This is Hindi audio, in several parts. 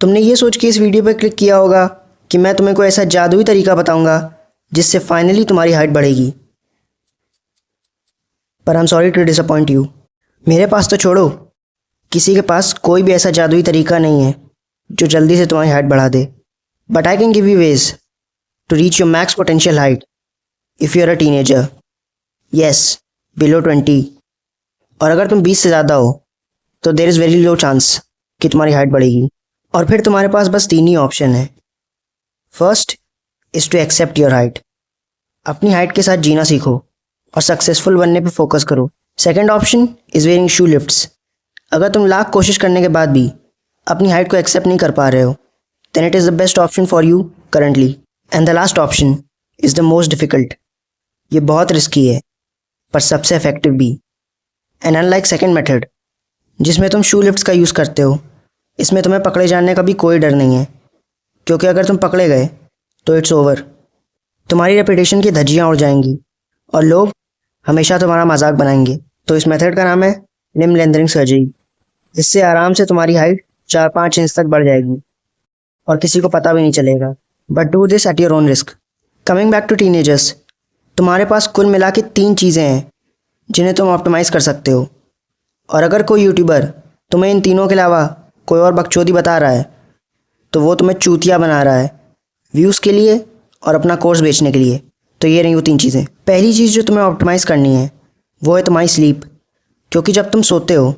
तुमने ये सोच के इस वीडियो पर क्लिक किया होगा कि मैं तुम्हें कोई ऐसा जादुई तरीका बताऊंगा जिससे फाइनली तुम्हारी हाइट बढ़ेगी, पर I am sorry to disappoint you. मेरे पास तो छोड़ो, किसी के पास कोई भी ऐसा जादुई तरीका नहीं है जो जल्दी से तुम्हारी हाइट बढ़ा दे। But I can give you ways to reach your max potential height if you are a teenager, yes, below 20। और अगर तुम 20 से ज़्यादा हो तो there is very low chance कि तुम्हारी हाइट बढ़ेगी। और फिर तुम्हारे पास बस 3 ही ऑप्शन है। First is to accept your height. अपनी हाइट के साथ जीना सीखो और सक्सेसफुल बनने पे फोकस करो। Second option is wearing shoe lifts. अगर तुम लाख कोशिश करने के बाद भी अपनी हाइट को एक्सेप्ट नहीं कर पा रहे हो, then it is the best option for you currently. And the last option is the most difficult. ये बहुत रिस्की है पर सबसे इफेक्टिव भी। एंड अनलाइक सेकंड मेथड जिसमें तुम शू लिफ्ट्स का यूज़ करते हो, इसमें तुम्हें पकड़े जाने का भी कोई डर नहीं है, क्योंकि अगर तुम पकड़े गए तो इट्स ओवर। तुम्हारी रेपुटेशन की धज्जियाँ उड़ जाएंगी और लोग हमेशा तुम्हारा मजाक बनाएंगे। तो इस मेथड का नाम है लिम्ब लेंथनिंग सर्जरी। इससे आराम से तुम्हारी हाइट 4-5 इंच तक बढ़ जाएगी और किसी को पता भी नहीं चलेगा। But do this at your own risk. Coming back to teenagers, तुम्हारे पास कुल मिला के 3 चीज़ें हैं जिन्हें तुम ऑप्टिमाइज़ कर सकते हो। और अगर कोई यूट्यूबर तुम्हें इन तीनों के अलावा कोई और बकचोदी बता रहा है तो वो तुम्हें चूतिया बना रहा है, व्यूज़ के लिए और अपना कोर्स बेचने के लिए। तो ये रही वो 3 चीज़ें। पहली चीज़ जो तुम्हें ऑप्टिमाइज़ करनी है वो है तुम्हारी स्लीप। क्योंकि जब तुम सोते हो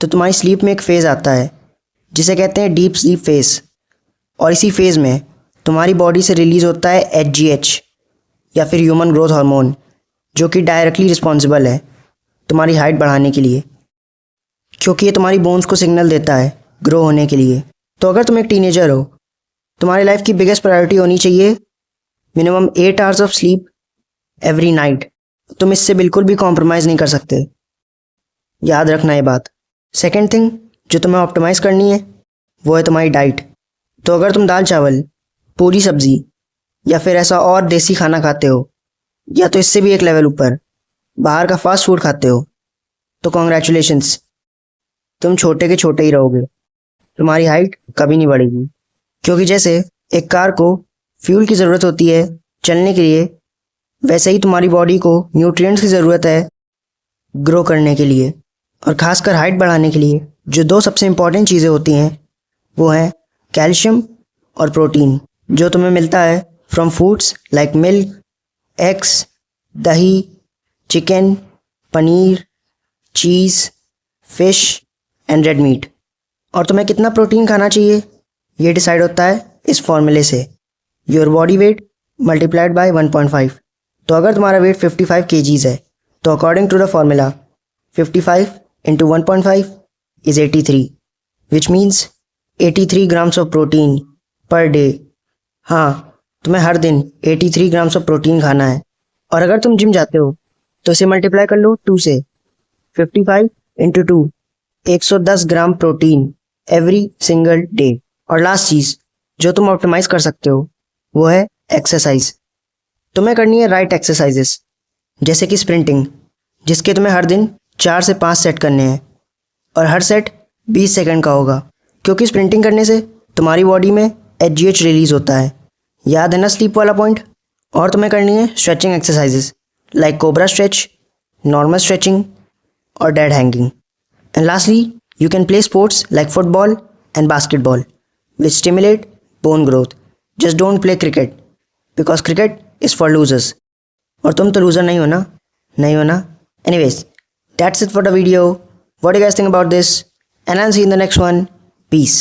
तो तुम्हारी स्लीप में एक फ़ेज़ आता है जिसे कहते हैं डीप स्लीप फेज़। और इसी फेज़ में तुम्हारी बॉडी से रिलीज़ होता है HGH या फिर ह्यूमन ग्रोथ हार्मोन, जो कि डायरेक्टली रिस्पॉन्सिबल है तुम्हारी हाइट बढ़ाने के लिए, क्योंकि ये तुम्हारी बोन्स को सिग्नल देता है ग्रो होने के लिए। तो अगर तुम एक टीनेजर हो, तुम्हारी लाइफ की बिगेस्ट प्रायोरिटी होनी चाहिए minimum 8 hours of sleep every night. तुम इससे बिल्कुल भी कॉम्प्रोमाइज़ नहीं कर सकते, याद रखना ये बात। सेकेंड थिंग जो तुम्हें ऑप्टिमाइज़ करनी है वो है तुम्हारी डाइट। तो अगर तुम दाल चावल, पूरी सब्जी या फिर ऐसा और देसी खाना खाते हो, या तो इससे भी एक लेवल ऊपर बाहर का फास्ट फूड खाते हो, तो कॉन्ग्रेचुलेशंस, तुम छोटे के छोटे ही रहोगे। तुम्हारी हाइट कभी नहीं बढ़ेगी। क्योंकि जैसे एक कार को फ्यूल की ज़रूरत होती है चलने के लिए, वैसे ही तुम्हारी बॉडी को न्यूट्रिएंट्स की ज़रूरत है ग्रो करने के लिए। और ख़ासकर हाइट बढ़ाने के लिए जो 2 सबसे इम्पॉर्टेंट चीज़ें होती हैं वो हैं कैल्शियम और प्रोटीन, जो तुम्हें मिलता है from foods like milk, eggs, दही, chicken, paneer, cheese, fish and red meat. और तुम्हें कितना प्रोटीन खाना चाहिए ये डिसाइड होता है इस फॉर्मूले से, your body weight multiplied by 1.5। तो अगर तुम्हारा वेट 55 kgs है तो according to the formula 55 into 1.5 is 83, which means 83 grams of protein per day। हाँ, तुम्हें हर दिन 83 ग्राम्स ऑफ प्रोटीन खाना है। और अगर तुम जिम जाते हो तो इसे मल्टीप्लाई कर लो 2 से। 55 into 2, 110 gram protein every single day. और लास्ट चीज़ जो तुम ऑप्टिमाइज़ कर सकते हो वो है एक्सरसाइज। तुम्हें करनी है राइट एक्सरसाइजेस, जैसे कि स्प्रिंटिंग, जिसके तुम्हें हर दिन 4 से 5 सेट करने हैं और हर सेट 20 सेकंड का होगा। क्योंकि स्प्रिंटिंग करने से तुम्हारी बॉडी में HGH रिलीज़ होता है, याद है ना स्लीप वाला पॉइंट। और तुम्हें करनी है stretching exercises like cobra stretch, normal stretching और dead hanging. And lastly you can play sports like football and basketball which stimulate bone growth. Just don't play cricket because cricket is for losers. और तुम तो लूज़र नहीं हो ना, नहीं हो ना। Anyways, that's it for the video. What do you guys think about this? And I'll see you in the next one. Peace.